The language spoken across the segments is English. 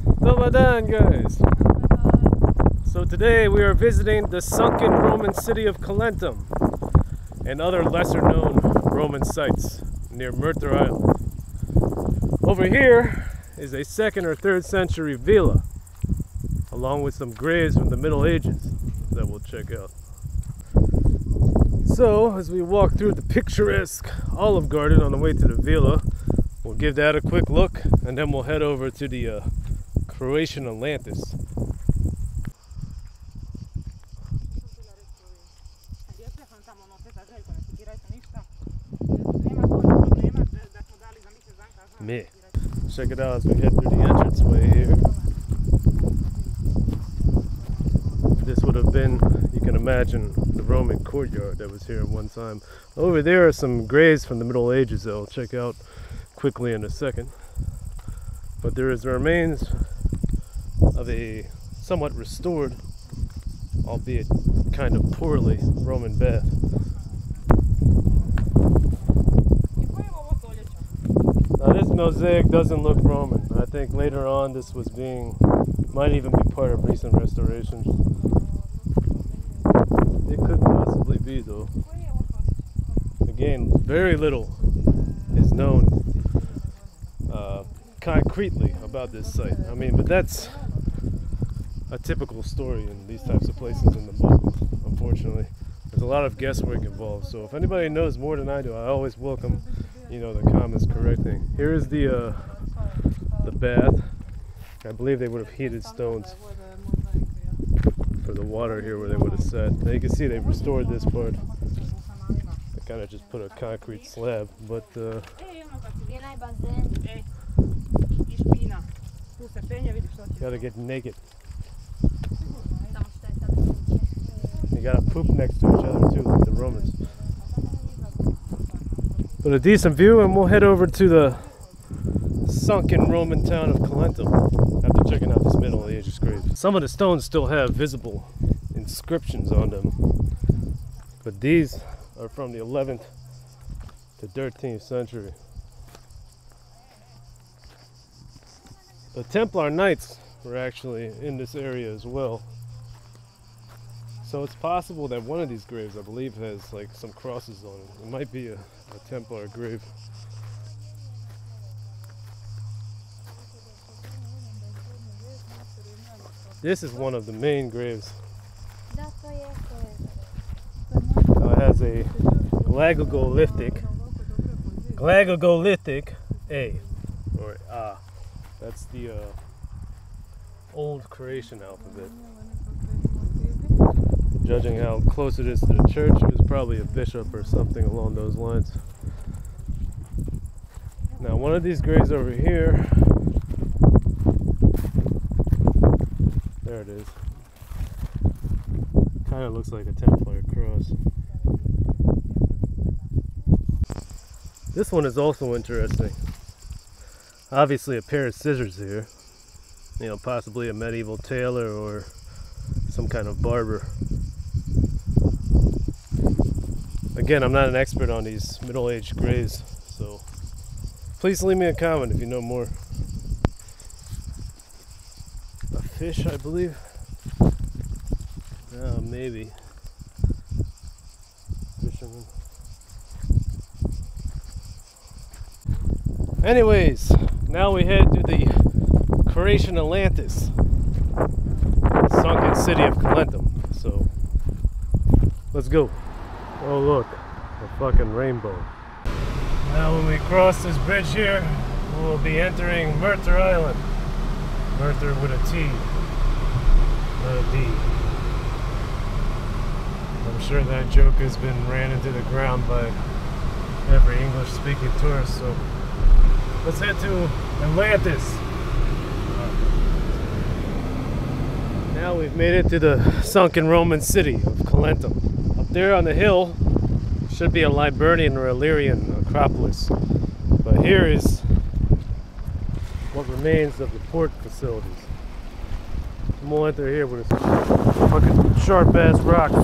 Ramadan, guys. So today we are visiting the sunken Roman city of Colentum and other lesser known Roman sites near Murter Island. Over here is a 2nd or 3rd century villa along with some graves from the Middle Ages that we'll check out. So as we walk through the picturesque Olive Garden on the way to the villa, we'll give that a quick look and then we'll head over to the Croatian Atlantis. Me. Check it out as we head through the entranceway here. This would have been, you can imagine, the Roman courtyard that was here at one time. Over there are some graves from the Middle Ages that I'll check out quickly in a second. But there is the remains of a somewhat restored, albeit kind of poorly, Roman bath. Now this mosaic doesn't look Roman. I think later on this was might even be part of recent restorations. It could possibly be though. Again, very little is known concretely about this site. I mean, but that's a typical story in these types of places in the book, unfortunately. There's a lot of guesswork involved, so if anybody knows more than I do, I always welcome, the comments correcting. Here is the bath. I believe they would have heated stones for the water here where they would have sat. Now you can see they've restored this part. They kind of just put a concrete slab, but gotta get naked. You gotta poop next to each other too, like the Romans. But a decent view, and we'll head over to the sunken Roman town of Colentum after checking out this Middle Ages grave. Some of the stones still have visible inscriptions on them, but these are from the 11th to 13th century. The Templar Knights were actually in this area as well. So it's possible that one of these graves, I believe, has like some crosses on it. It might be a Templar grave. This is one of the main graves. It has a glagolithic A, or A. That's the old Croatian alphabet. Judging how close it is to the church, it was probably a bishop or something along those lines. Now one of these graves over here, there it is. Kind of looks like a Templar cross. This one is also interesting. Obviously a pair of scissors here. Possibly a medieval tailor or some kind of barber. Again, I'm not an expert on these middle-aged graves, so please leave me a comment if you know more. A fish, I believe. Maybe. Fisherman. Anyways, now we head to the Croatian Atlantis, sunken city of Colentum. So, let's go. Oh look, a fucking rainbow. Now when we cross this bridge here, we'll be entering Murter Island. Murter with a T, not a D. I'm sure that joke has been ran into the ground by every English-speaking tourist, so let's head to Atlantis. Now we've made it to the sunken Roman city of Colentum. Up there on the hill should be a Liburnian or Illyrian Necropolis, but here is what remains of the port facilities. And we'll enter here with its fucking sharp ass rocks.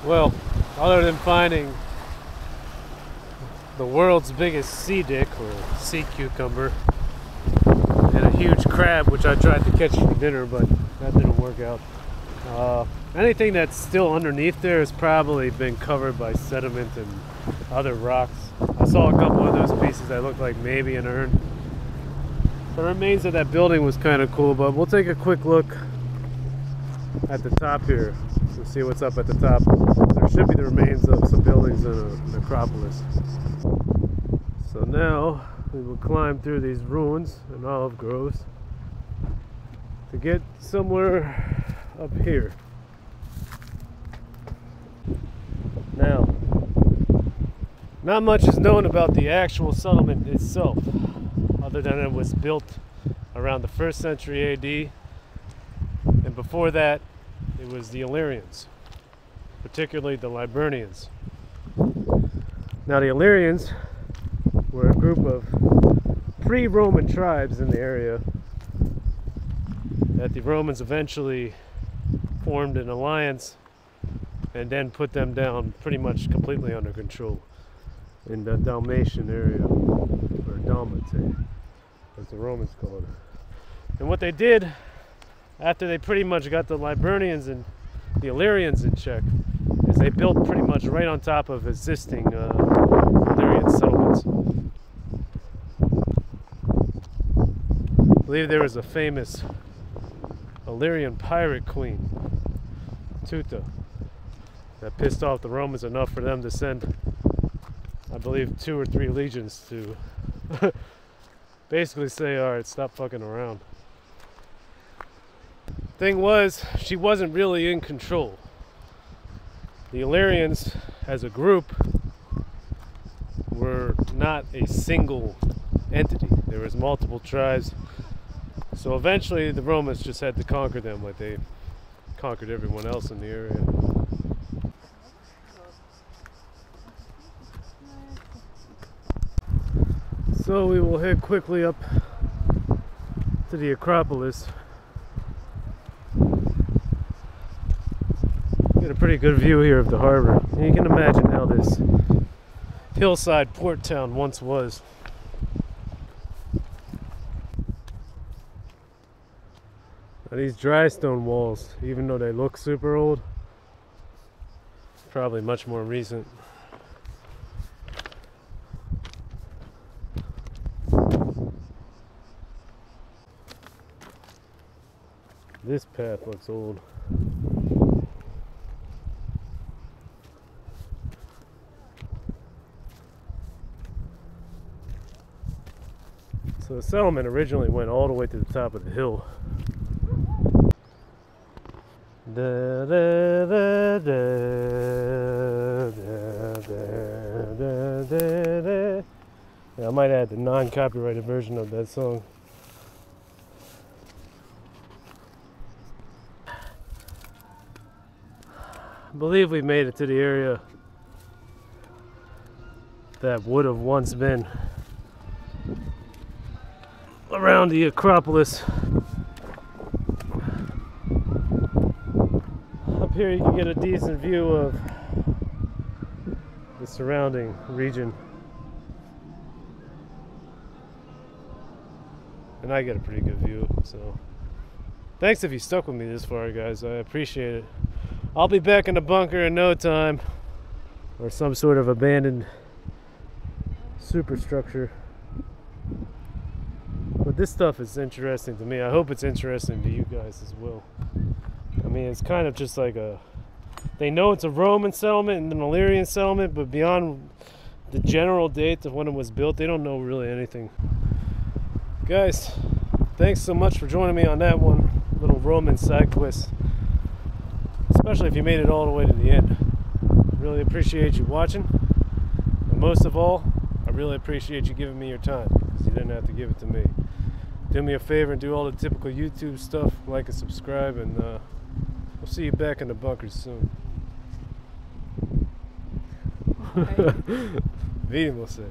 Well, other than finding the world's biggest sea dick, or sea cucumber, and a huge crab, which I tried to catch for dinner, but that didn't work out. Anything that's still underneath there has probably been covered by sediment and other rocks. I saw a couple of those pieces that looked like maybe an urn. The remains of that building was kind of cool, but we'll take a quick look at the top here to see what's up at the top. There should be the remains of some buildings in a necropolis. So now we will climb through these ruins and olive groves to get somewhere up here. Now, not much is known about the actual settlement itself, other than it was built around the 1st century AD, and before that it was the Illyrians, particularly the Liburnians. Now the Illyrians were a group of pre-Roman tribes in the area that the Romans eventually formed an alliance and then put them down pretty much completely under control in the Dalmatian area, or Dalmate, as the Romans called it. And what they did after they pretty much got the Liburnians and the Illyrians in check is they built pretty much right on top of existing Illyrian settlements. I believe there was a famous Illyrian pirate queen, Tuta, that pissed off the Romans enough for them to send, I believe, 2 or 3 legions to basically say, alright, stop fucking around. Thing was, she wasn't really in control. The Illyrians, as a group, were not a single entity. There was multiple tribes. So eventually the Romans just had to conquer them like they conquered everyone else in the area. So we will head quickly up to the Acropolis. Get a pretty good view here of the harbor. And you can imagine how this hillside port town once was. Now these dry stone walls, even though they look super old, probably much more recent. This path looks old. So the settlement originally went all the way to the top of the hill. Da, da, da, da, da, da, da, da. Yeah, I might add the non-copyrighted version of that song. I believe we made it to the area that would have once been around the Acropolis. Up here you can get a decent view of the surrounding region. And I get a pretty good view, so thanks if you stuck with me this far, guys. I appreciate it. I'll be back in the bunker in no time, or some sort of abandoned superstructure. But this stuff is interesting to me. I hope it's interesting to you guys as well. I mean, it's kind of just like a... They know it's a Roman settlement and an Illyrian settlement, but beyond the general date of when it was built. They don't know really anything. Guys, thanks so much for joining me on that one little Roman side quest, especially if you made it all the way to the end. Really appreciate you watching, and most of all, I really appreciate you giving me your time, because you didn't have to give it to me. Do me a favor and do all the typical YouTube stuff, like and subscribe, and we'll see you back in the bunkers soon. Okay. Vidimo se.